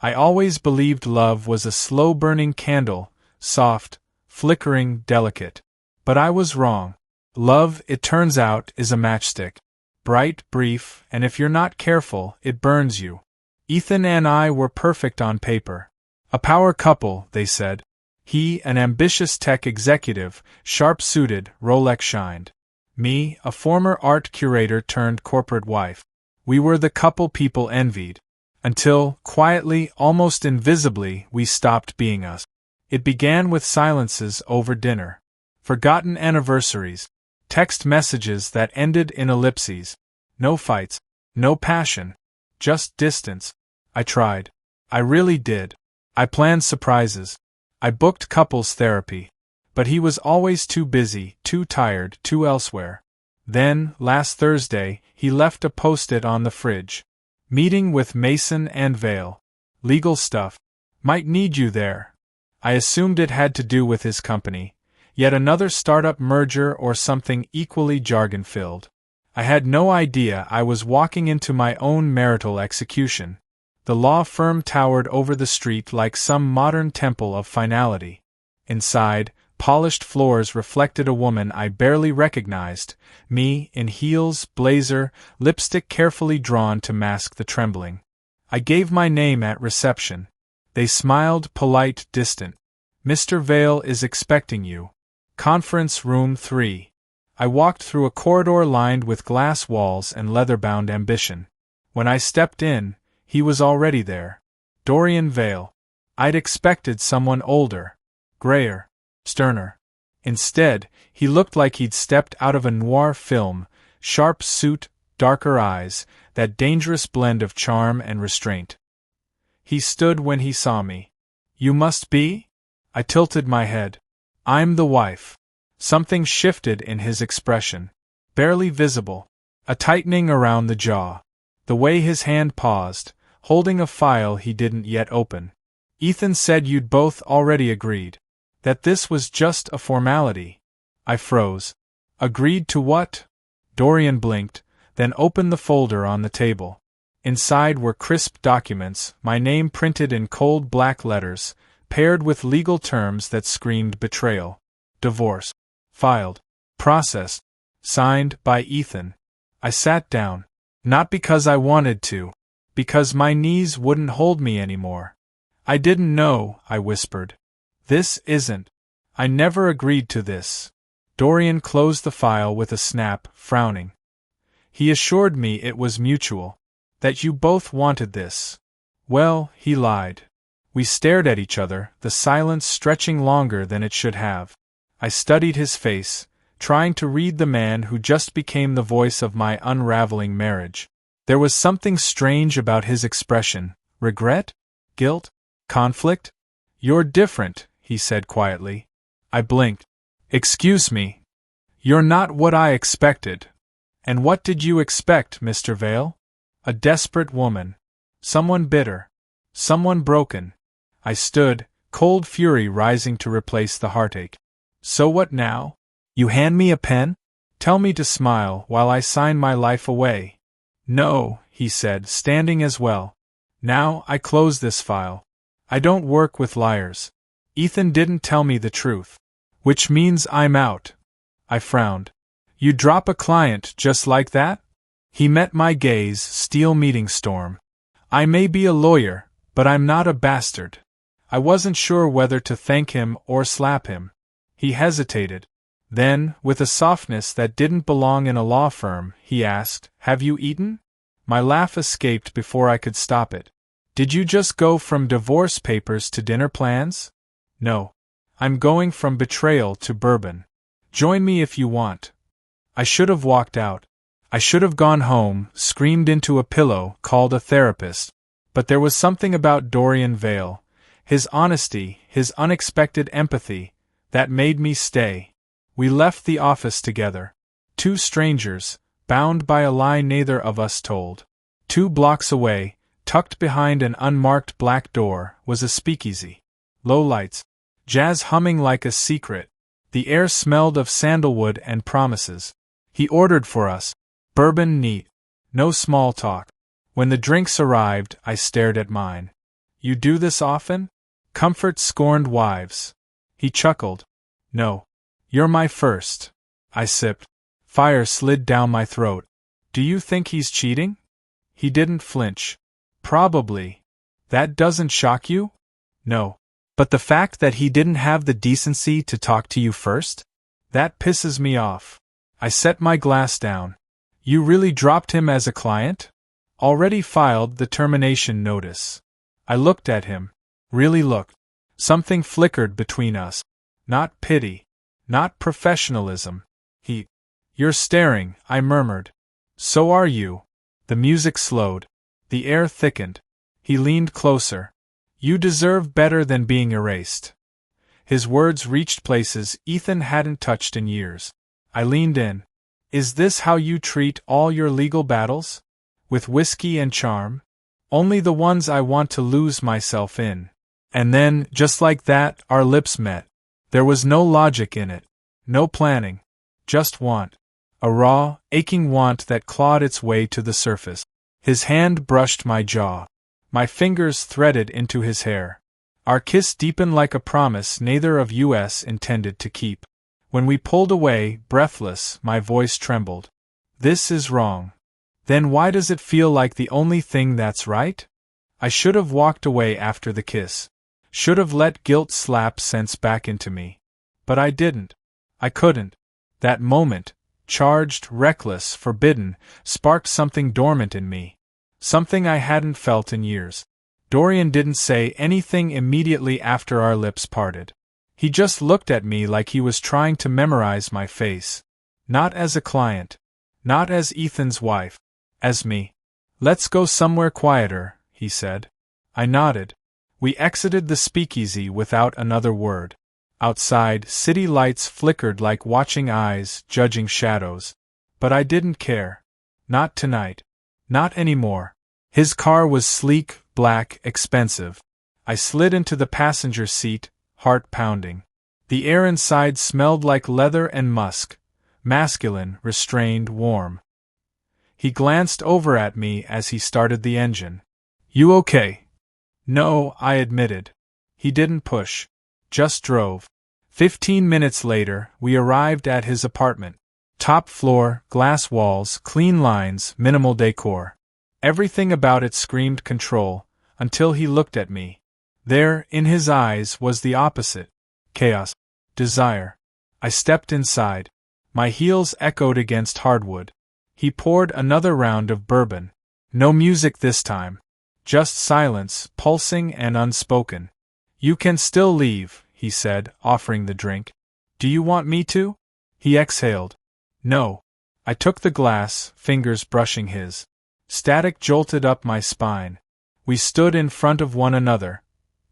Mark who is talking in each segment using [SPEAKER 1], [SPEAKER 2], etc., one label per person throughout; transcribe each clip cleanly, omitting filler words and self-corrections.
[SPEAKER 1] I always believed love was a slow-burning candle, soft, flickering, delicate. But I was wrong. Love, it turns out, is a matchstick. Bright, brief, and if you're not careful, it burns you. Ethan and I were perfect on paper. A power couple, they said. He, an ambitious tech executive, sharp-suited, Rolex-shined. Me, a former art curator turned corporate wife. We were the couple people envied. Until, quietly, almost invisibly, we stopped being us. It began with silences over dinner. Forgotten anniversaries. Text messages that ended in ellipses. No fights. No passion. Just distance. I tried. I really did. I planned surprises. I booked couples therapy. But he was always too busy, too tired, too elsewhere. Then, last Thursday, he left a post-it on the fridge. Meeting with Mason and Vale. Legal stuff. Might need you there. I assumed it had to do with his company. Yet another startup merger or something equally jargon-filled. I had no idea I was walking into my own marital execution. The law firm towered over the street like some modern temple of finality. Inside, polished floors reflected a woman I barely recognized, me, in heels, blazer, lipstick carefully drawn to mask the trembling. I gave my name at reception. They smiled, polite, distant. Mr. Vale is expecting you. Conference room 3. I walked through a corridor lined with glass walls and leather-bound ambition. When I stepped in, he was already there. Dorian Vale. I'd expected someone older, grayer, sterner. Instead, he looked like he'd stepped out of a noir film, sharp suit, darker eyes, that dangerous blend of charm and restraint. He stood when he saw me. You must be? I tilted my head. I'm the wife. Something shifted in his expression. Barely visible. A tightening around the jaw. The way his hand paused, holding a file he didn't yet open. Ethan said you'd both already agreed. That this was just a formality. I froze. Agreed to what? Dorian blinked, then opened the folder on the table. Inside were crisp documents, my name printed in cold black letters, paired with legal terms that screamed betrayal. Divorce. Filed. Processed. Signed by Ethan. I sat down. Not because I wanted to. Because my knees wouldn't hold me anymore. I didn't know, I whispered. This isn't. I never agreed to this. Dorian closed the file with a snap, frowning. He assured me it was mutual. That you both wanted this. Well, he lied. We stared at each other, the silence stretching longer than it should have. I studied his face, trying to read the man who just became the voice of my unraveling marriage. There was something strange about his expression. Regret? Guilt? Conflict? You're different, he said quietly. I blinked. Excuse me. You're not what I expected. And what did you expect, Mr. Vale? A desperate woman. Someone bitter. Someone broken. I stood, cold fury rising to replace the heartache. So what now? You hand me a pen? Tell me to smile while I sign my life away. No, he said, standing as well. Now I close this file. I don't work with liars. Ethan didn't tell me the truth. Which means I'm out. I frowned. You drop a client just like that? He met my gaze, steel meeting storm. I may be a lawyer, but I'm not a bastard. I wasn't sure whether to thank him or slap him. He hesitated. Then, with a softness that didn't belong in a law firm, he asked, Have you eaten? My laugh escaped before I could stop it. Did you just go from divorce papers to dinner plans? No. I'm going from betrayal to bourbon. Join me if you want. I should have walked out. I should have gone home, screamed into a pillow, called a therapist. But there was something about Dorian Vale, his honesty, his unexpected empathy, that made me stay. We left the office together. Two strangers, bound by a lie neither of us told. 2 blocks away, tucked behind an unmarked black door, was a speakeasy. Low lights. Jazz humming like a secret. The air smelled of sandalwood and promises. He ordered for us. Bourbon neat. No small talk. When the drinks arrived, I stared at mine. You do this often? Comfort scorned wives. He chuckled. No. You're my first. I sipped. Fire slid down my throat. Do you think he's cheating? He didn't flinch. Probably. That doesn't shock you? No. But the fact that he didn't have the decency to talk to you first? That pisses me off. I set my glass down. You really dropped him as a client? Already filed the termination notice. I looked at him. Really looked. Something flickered between us. Not pity. Not professionalism. You're staring, I murmured. So are you. The music slowed. The air thickened. He leaned closer. You deserve better than being erased. His words reached places Ethan hadn't touched in years. I leaned in. Is this how you treat all your legal battles? With whiskey and charm? Only the ones I want to lose myself in. And then, just like that, our lips met. There was no logic in it. No planning. Just want. A raw, aching want that clawed its way to the surface. His hand brushed my jaw. My fingers threaded into his hair. Our kiss deepened like a promise neither of us intended to keep. When we pulled away, breathless, my voice trembled. This is wrong. Then why does it feel like the only thing that's right? I should have walked away after the kiss. Should have let guilt slap sense back into me. But I didn't. I couldn't. That moment, charged, reckless, forbidden, sparked something dormant in me. Something I hadn't felt in years. Dorian didn't say anything immediately after our lips parted. He just looked at me like he was trying to memorize my face. Not as a client. Not as Ethan's wife. As me. Let's go somewhere quieter, he said. I nodded. We exited the speakeasy without another word. Outside, city lights flickered like watching eyes, judging shadows. But I didn't care. Not tonight. Not anymore. His car was sleek, black, expensive. I slid into the passenger seat, heart pounding. The air inside smelled like leather and musk. Masculine, restrained, warm. He glanced over at me as he started the engine. You okay? No, I admitted. He didn't push. Just drove. 15 minutes later, we arrived at his apartment. Top floor, glass walls, clean lines, minimal decor. Everything about it screamed control, until he looked at me. There, in his eyes, was the opposite. Chaos. Desire. I stepped inside. My heels echoed against hardwood. He poured another round of bourbon. No music this time. Just silence, pulsing and unspoken. You can still leave, he said, offering the drink. Do you want me to? He exhaled. No. I took the glass, fingers brushing his. Static jolted up my spine. We stood in front of one another.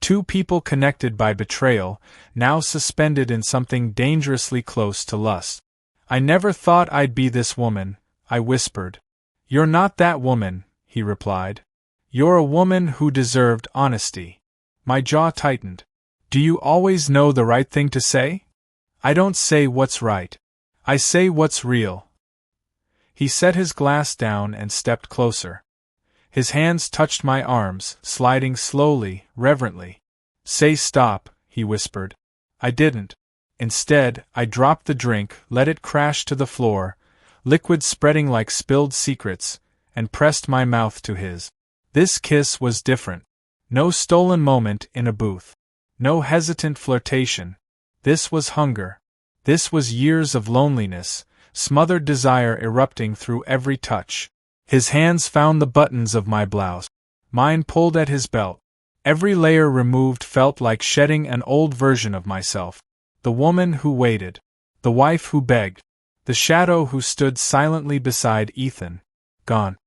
[SPEAKER 1] Two people connected by betrayal, now suspended in something dangerously close to lust. I never thought I'd be this woman, I whispered. You're not that woman, he replied. You're a woman who deserved honesty. My jaw tightened. Do you always know the right thing to say? I don't say what's right. I say what's real. He set his glass down and stepped closer. His hands touched my arms, sliding slowly, reverently. Say stop, he whispered. I didn't. Instead, I dropped the drink, let it crash to the floor, liquid spreading like spilled secrets, and pressed my mouth to his. This kiss was different. No stolen moment in a booth. No hesitant flirtation. This was hunger. This was years of loneliness, smothered desire erupting through every touch. His hands found the buttons of my blouse. Mine pulled at his belt. Every layer removed felt like shedding an old version of myself. The woman who waited. The wife who begged. The shadow who stood silently beside Ethan. Gone.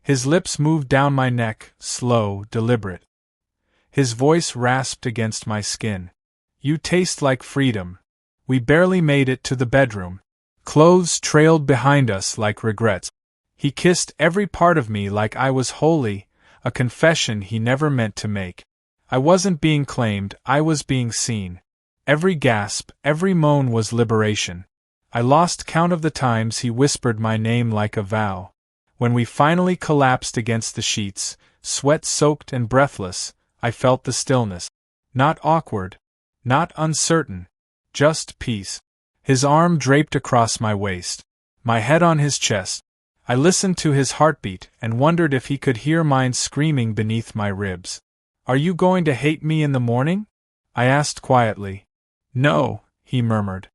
[SPEAKER 1] His lips moved down my neck, slow, deliberate. His voice rasped against my skin. You taste like freedom. We barely made it to the bedroom. Clothes trailed behind us like regrets. He kissed every part of me like I was holy, a confession he never meant to make. I wasn't being claimed, I was being seen. Every gasp, every moan was liberation. I lost count of the times he whispered my name like a vow. When we finally collapsed against the sheets, sweat-soaked and breathless, I felt the stillness. Not awkward. Not uncertain. Just peace. His arm draped across my waist. My head on his chest. I listened to his heartbeat and wondered if he could hear mine screaming beneath my ribs. "Are you going to hate me in the morning?" I asked quietly. "No," he murmured.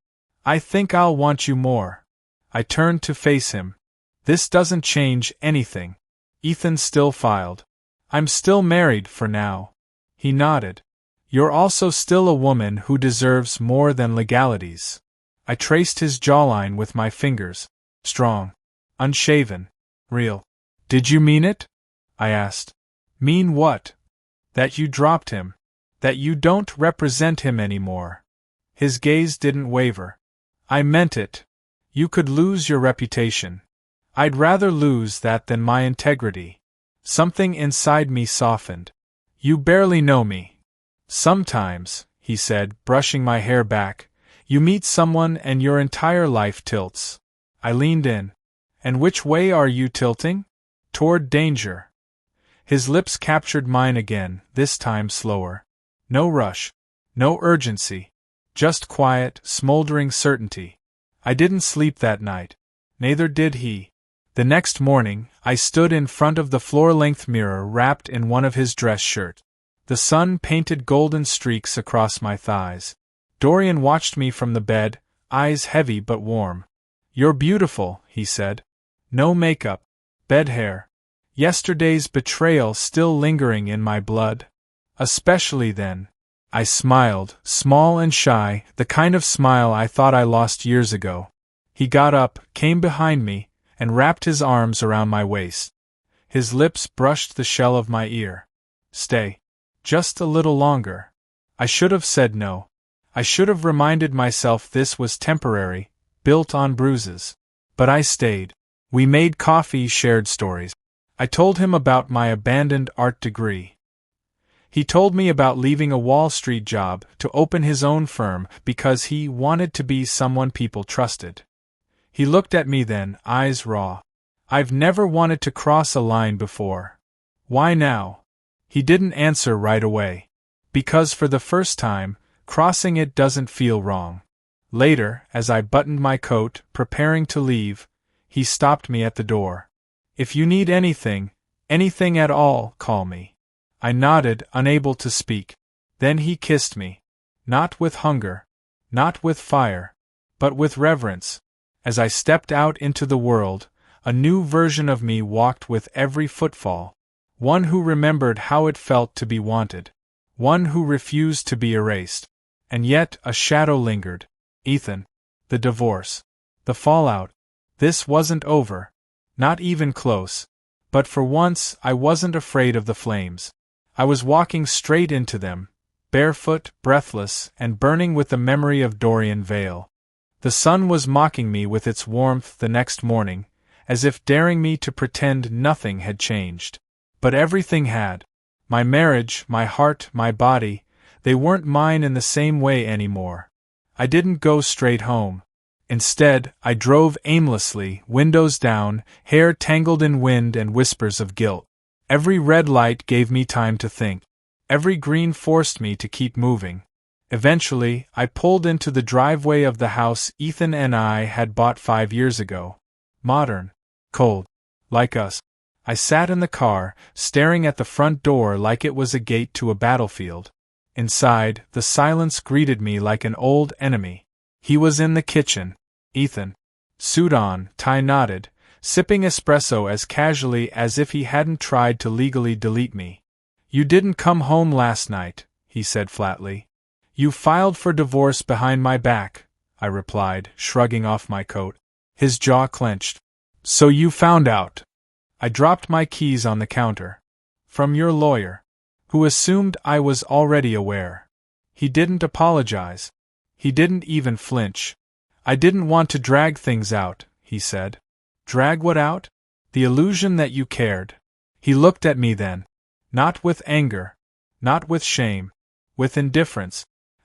[SPEAKER 1] "I think I'll want you more." I turned to face him. "This doesn't change anything." Ethan still filed. "I'm still married for now." He nodded. "You're also still a woman who deserves more than legalities." I traced his jawline with my fingers. Strong. Unshaven. Real. "Did you mean it?" I asked. "Mean what?" "That you dropped him. That you don't represent him anymore." His gaze didn't waver. "I meant it. You could lose your reputation. I'd rather lose that than my integrity." Something inside me softened. "You barely know me. Sometimes," he said, brushing my hair back, "you meet someone and your entire life tilts." I leaned in. "And which way are you tilting?" "Toward danger." His lips captured mine again, this time slower. No rush. No urgency. Just quiet, smoldering certainty. I didn't sleep that night. Neither did he. The next morning, I stood in front of the floor-length mirror wrapped in one of his dress shirts. The sun painted golden streaks across my thighs. Dorian watched me from the bed, eyes heavy but warm. "You're beautiful," he said. No makeup. Bed hair. Yesterday's betrayal still lingering in my blood. Especially then. I smiled, small and shy, the kind of smile I thought I lost years ago. He got up, came behind me, and wrapped his arms around my waist. His lips brushed the shell of my ear. "Stay. Just a little longer." I should have said no. I should have reminded myself this was temporary, built on bruises. But I stayed. We made coffee, shared stories. I told him about my abandoned art degree. He told me about leaving a Wall Street job to open his own firm because he wanted to be someone people trusted. He looked at me then, eyes raw. "I've never wanted to cross a line before." "Why now?" He didn't answer right away. "Because for the first time, crossing it doesn't feel wrong." Later, as I buttoned my coat, preparing to leave, he stopped me at the door. "If you need anything at all, call me." I nodded, unable to speak. Then he kissed me. Not with hunger. Not with fire. But with reverence. As I stepped out into the world, a new version of me walked with every footfall. One who remembered how it felt to be wanted. One who refused to be erased. And yet a shadow lingered. Ethan. The divorce. The fallout. This wasn't over. Not even close. But for once, I wasn't afraid of the flames. I was walking straight into them, barefoot, breathless, and burning with the memory of Dorian Vale. The sun was mocking me with its warmth the next morning, as if daring me to pretend nothing had changed. But everything had. My marriage, my heart, my body, they weren't mine in the same way anymore. I didn't go straight home. Instead, I drove aimlessly, windows down, hair tangled in wind and whispers of guilt. Every red light gave me time to think. Every green forced me to keep moving. Eventually, I pulled into the driveway of the house Ethan and I had bought 5 years ago. Modern. Cold. Like us. I sat in the car, staring at the front door like it was a gate to a battlefield. Inside, the silence greeted me like an old enemy. He was in the kitchen. Ethan. Suit on, tie knotted, sipping espresso as casually as if he hadn't tried to legally delete me. "You didn't come home last night," he said flatly. "You filed for divorce behind my back," I replied, shrugging off my coat. His jaw clenched. "So you found out." I dropped my keys on the counter. "From your lawyer." Who assumed I was already aware. He didn't apologize. He didn't even flinch. "I didn't want to drag things out," he said. "Drag what out?" "The illusion that you cared." He looked at me then. Not with anger. Not with shame. With indifference.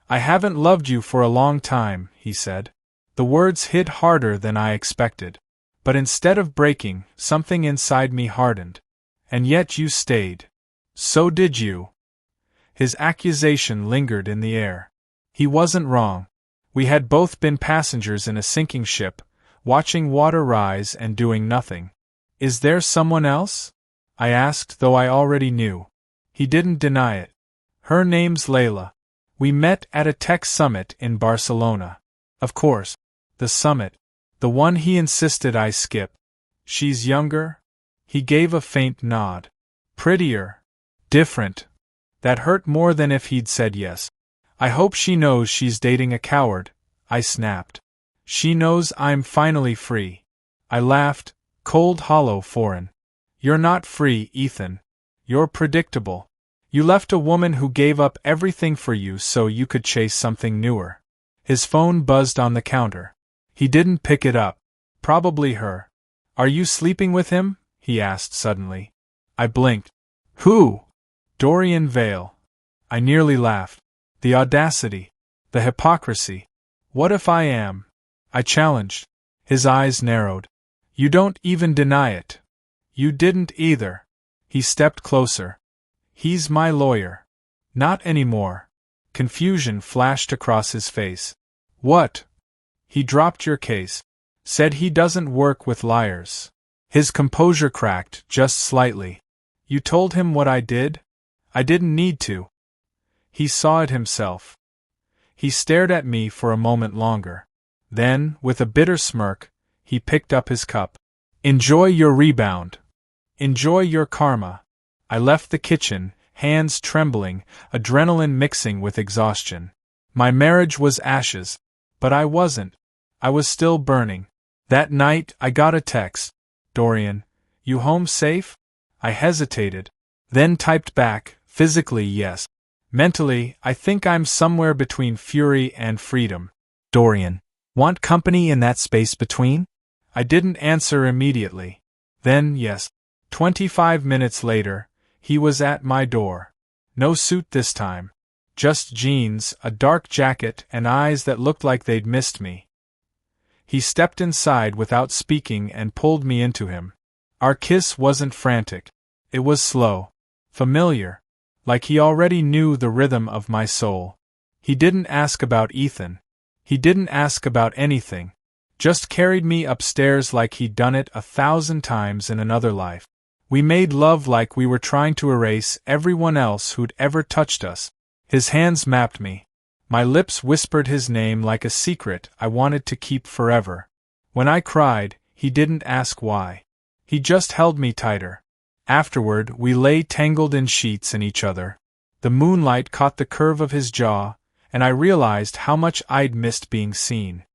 [SPEAKER 1] "I haven't loved you for a long time," he said. The words hit harder than I expected. But instead of breaking, something inside me hardened. "And yet you stayed." "So did you." His accusation lingered in the air. He wasn't wrong. We had both been passengers in a sinking ship, watching water rise and doing nothing. Is there someone else? I asked, though I already knew. He didn't deny it. Her name's Layla. We met at a tech summit in Barcelona. Of course. The summit. The one he insisted I skip. She's younger? He gave a faint nod. Prettier. Different. That hurt more than if he'd said yes. I hope she knows she's dating a coward, I snapped. She knows I'm finally free. I laughed, cold, hollow, foreign. You're not free, Ethan. You're predictable. You left a woman who gave up everything for you so you could chase something newer. His phone buzzed on the counter. He didn't pick it up. Probably her. Are you sleeping with him? He asked suddenly. I blinked. Who? Dorian Vale. I nearly laughed. The audacity. The hypocrisy. What if I am? I challenged. His eyes narrowed. You don't even deny it. You didn't either. He stepped closer. He's my lawyer. Not anymore. Confusion flashed across his face. What? He dropped your case. Said he doesn't work with liars. His composure cracked just slightly. You told him what I did? I didn't need to. He saw it himself. He stared at me for a moment longer. Then, with a bitter smirk, he picked up his cup. Enjoy your rebound. Enjoy your karma. I left the kitchen, hands trembling, adrenaline mixing with exhaustion. My marriage was ashes. But I wasn't. I was still burning. That night, I got a text. Dorian, you home safe? I hesitated. Then typed back, physically yes. Mentally, I think I'm somewhere between fury and freedom. Dorian, want company in that space between? I didn't answer immediately. Then, yes. 25 minutes later, he was at my door. No suit this time. Just jeans, a dark jacket, and eyes that looked like they'd missed me. He stepped inside without speaking and pulled me into him. Our kiss wasn't frantic. It was slow. Familiar. Like he already knew the rhythm of my soul. He didn't ask about Ethan. He didn't ask about anything. Just carried me upstairs like he'd done it 1,000 times in another life. We made love like we were trying to erase everyone else who'd ever touched us. His hands mapped me. My lips whispered his name like a secret I wanted to keep forever. When I cried, he didn't ask why. He just held me tighter. Afterward, we lay tangled in sheets in each other. The moonlight caught the curve of his jaw, and I realized how much I'd missed being seen.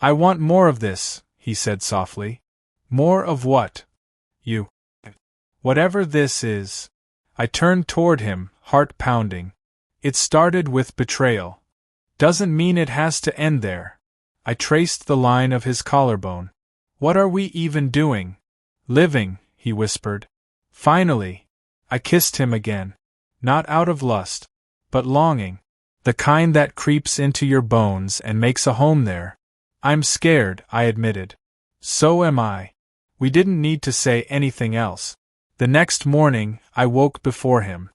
[SPEAKER 1] I want more of this, he said softly. More of what? You. Whatever this is. I turned toward him, heart pounding. It started with betrayal. Doesn't mean it has to end there. I traced the line of his collarbone. What are we even doing? Living, he whispered. Finally. I kissed him again. Not out of lust, but longing. The kind that creeps into your bones and makes a home there. I'm scared, I admitted. So am I. We didn't need to say anything else. The next morning, I woke before him.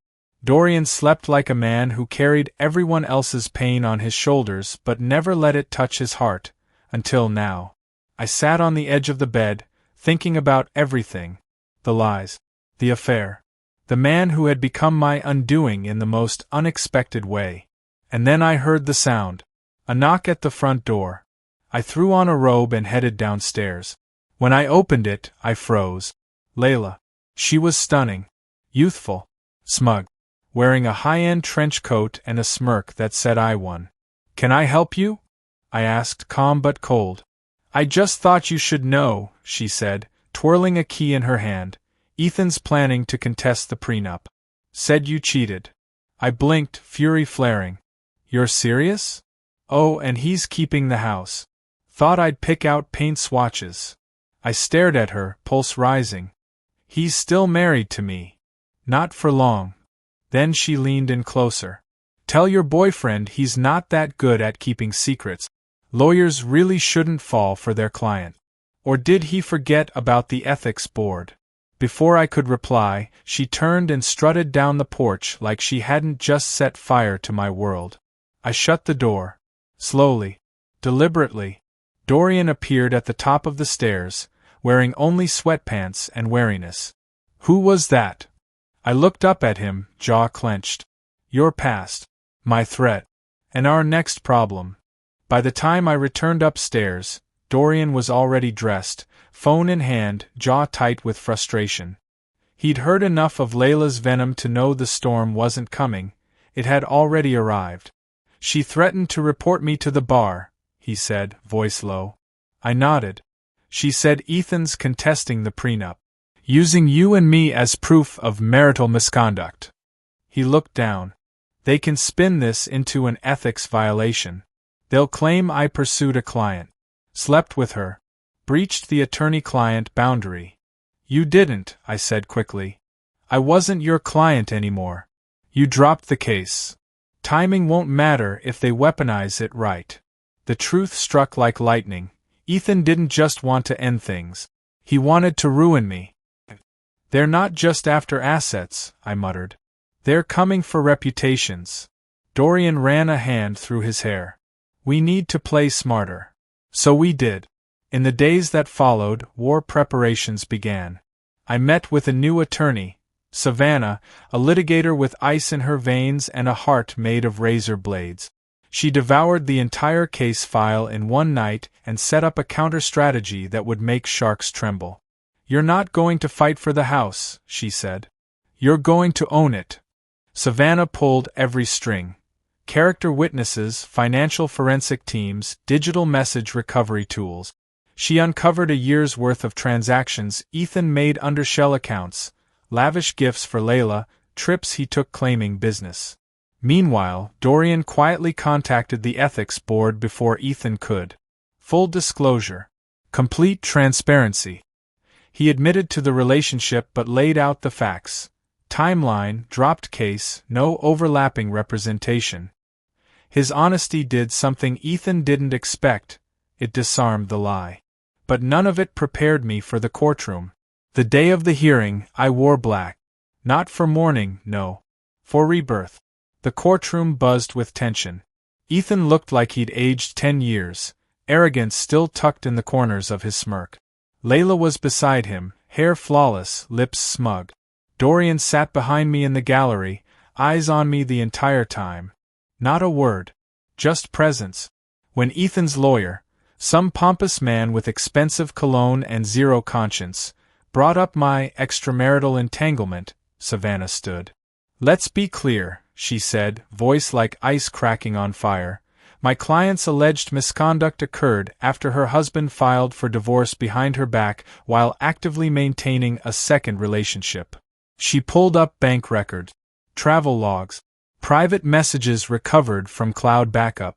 [SPEAKER 1] Dorian slept like a man who carried everyone else's pain on his shoulders but never let it touch his heart, until now. I sat on the edge of the bed, thinking about everything. The lies. The affair. The man who had become my undoing in the most unexpected way. And then I heard the sound. A knock at the front door. I threw on a robe and headed downstairs. When I opened it, I froze. Layla. She was stunning. Youthful. Smug. Wearing a high-end trench coat and a smirk that said I won. Can I help you? I asked, calm but cold. I just thought you should know, she said, twirling a key in her hand. Ethan's planning to contest the prenup. Said you cheated. I blinked, fury flaring. You're serious? Oh, and he's keeping the house. Thought I'd pick out paint swatches. I stared at her, pulse rising. He's still married to me. Not for long. Then she leaned in closer. Tell your boyfriend he's not that good at keeping secrets. Lawyers really shouldn't fall for their client. Or did he forget about the ethics board? Before I could reply, she turned and strutted down the porch like she hadn't just set fire to my world. I shut the door. Slowly, deliberately, Dorian appeared at the top of the stairs, wearing only sweatpants and wariness. Who was that? I looked up at him, jaw clenched. Your past, my threat, and our next problem. By the time I returned upstairs, Dorian was already dressed, phone in hand, jaw tight with frustration. He'd heard enough of Layla's venom to know the storm wasn't coming. It had already arrived. She threatened to report me to the bar, he said, voice low. I nodded. She said Ethan's contesting the prenup, using you and me as proof of marital misconduct. He looked down. They can spin this into an ethics violation. They'll claim I pursued a client, slept with her, breached the attorney-client boundary. You didn't, I said quickly. I wasn't your client anymore. You dropped the case. Timing won't matter if they weaponize it right. The truth struck like lightning. Ethan didn't just want to end things. He wanted to ruin me. They're not just after assets, I muttered. They're coming for reputations. Dorian ran a hand through his hair. We need to play smarter. So we did. In the days that followed, war preparations began. I met with a new attorney, Savannah, a litigator with ice in her veins and a heart made of razor blades. She devoured the entire case file in one night and set up a counter-strategy that would make sharks tremble. You're not going to fight for the house, she said. You're going to own it. Savannah pulled every string. Character witnesses, financial forensic teams, digital message recovery tools. She uncovered a year's worth of transactions Ethan made under shell accounts, lavish gifts for Layla, trips he took claiming business. Meanwhile, Dorian quietly contacted the ethics board before Ethan could. Full disclosure. Complete transparency. He admitted to the relationship but laid out the facts. Timeline, dropped case, no overlapping representation. His honesty did something Ethan didn't expect. It disarmed the lie. But none of it prepared me for the courtroom. The day of the hearing, I wore black. Not for mourning, no. For rebirth. The courtroom buzzed with tension. Ethan looked like he'd aged 10 years, arrogance still tucked in the corners of his smirk. Layla was beside him, hair flawless, lips smug. Dorian sat behind me in the gallery, eyes on me the entire time. Not a word. Just presence. When Ethan's lawyer, some pompous man with expensive cologne and zero conscience, brought up my extramarital entanglement, Savannah stood. Let's be clear, she said, voice like ice cracking on fire. My client's alleged misconduct occurred after her husband filed for divorce behind her back while actively maintaining a second relationship. She pulled up bank records, travel logs, private messages recovered from cloud backup.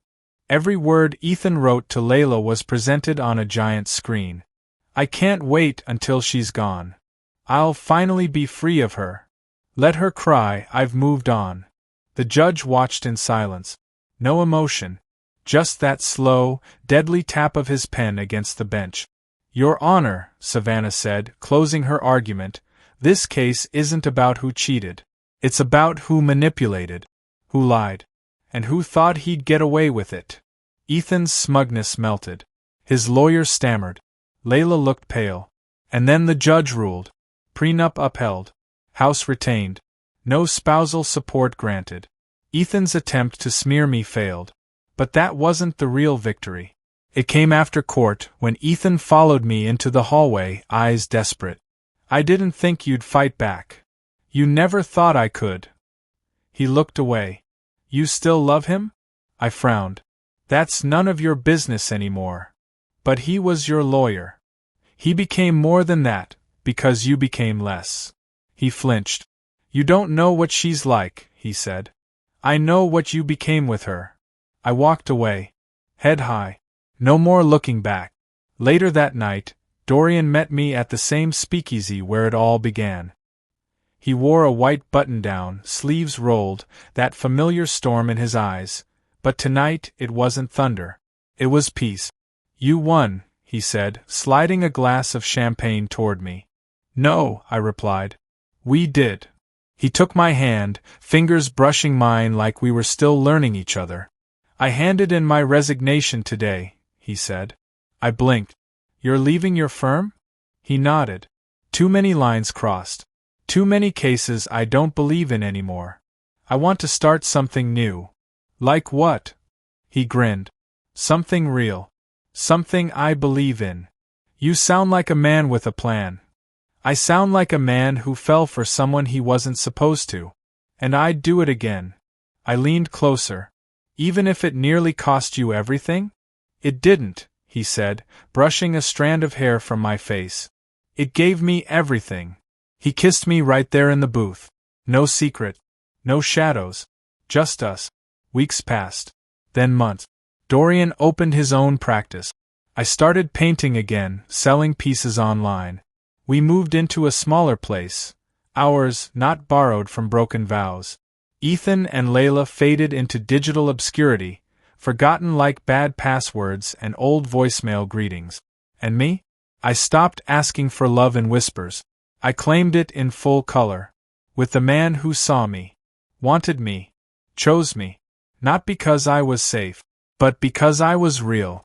[SPEAKER 1] Every word Ethan wrote to Layla was presented on a giant screen. I can't wait until she's gone. I'll finally be free of her. Let her cry, I've moved on. The judge watched in silence. No emotion. Just that slow, deadly tap of his pen against the bench. Your Honor, Savannah said, closing her argument, this case isn't about who cheated. It's about who manipulated, who lied, and who thought he'd get away with it. Ethan's smugness melted. His lawyer stammered. Layla looked pale. And then the judge ruled. Prenup upheld. House retained. No spousal support granted. Ethan's attempt to smear me failed. But that wasn't the real victory. It came after court, when Ethan followed me into the hallway, eyes desperate. I didn't think you'd fight back. You never thought I could. He looked away. You still love him? I frowned. That's none of your business anymore. But he was your lawyer. He became more than that, because you became less. He flinched. You don't know what she's like, he said. I know what you became with her. I walked away, head high. No more looking back. Later that night, Dorian met me at the same speakeasy where it all began. He wore a white button-down, sleeves rolled, that familiar storm in his eyes, but tonight it wasn't thunder. It was peace. You won, he said, sliding a glass of champagne toward me. No, I replied. We did. He took my hand, fingers brushing mine like we were still learning each other. I handed in my resignation today, he said. I blinked. You're leaving your firm? He nodded. Too many lines crossed. Too many cases I don't believe in anymore. I want to start something new. Like what? He grinned. Something real. Something I believe in. You sound like a man with a plan. I sound like a man who fell for someone he wasn't supposed to. And I'd do it again. I leaned closer. Even if it nearly cost you everything? It didn't, he said, brushing a strand of hair from my face. It gave me everything. He kissed me right there in the booth. No secret. No shadows. Just us. Weeks passed. Then months. Dorian opened his own practice. I started painting again, selling pieces online. We moved into a smaller place. Ours, not borrowed from broken vows. Ethan and Layla faded into digital obscurity, forgotten like bad passwords and old voicemail greetings. And me? I stopped asking for love in whispers. I claimed it in full color. With the man who saw me, wanted me, chose me. Not because I was safe, but because I was real.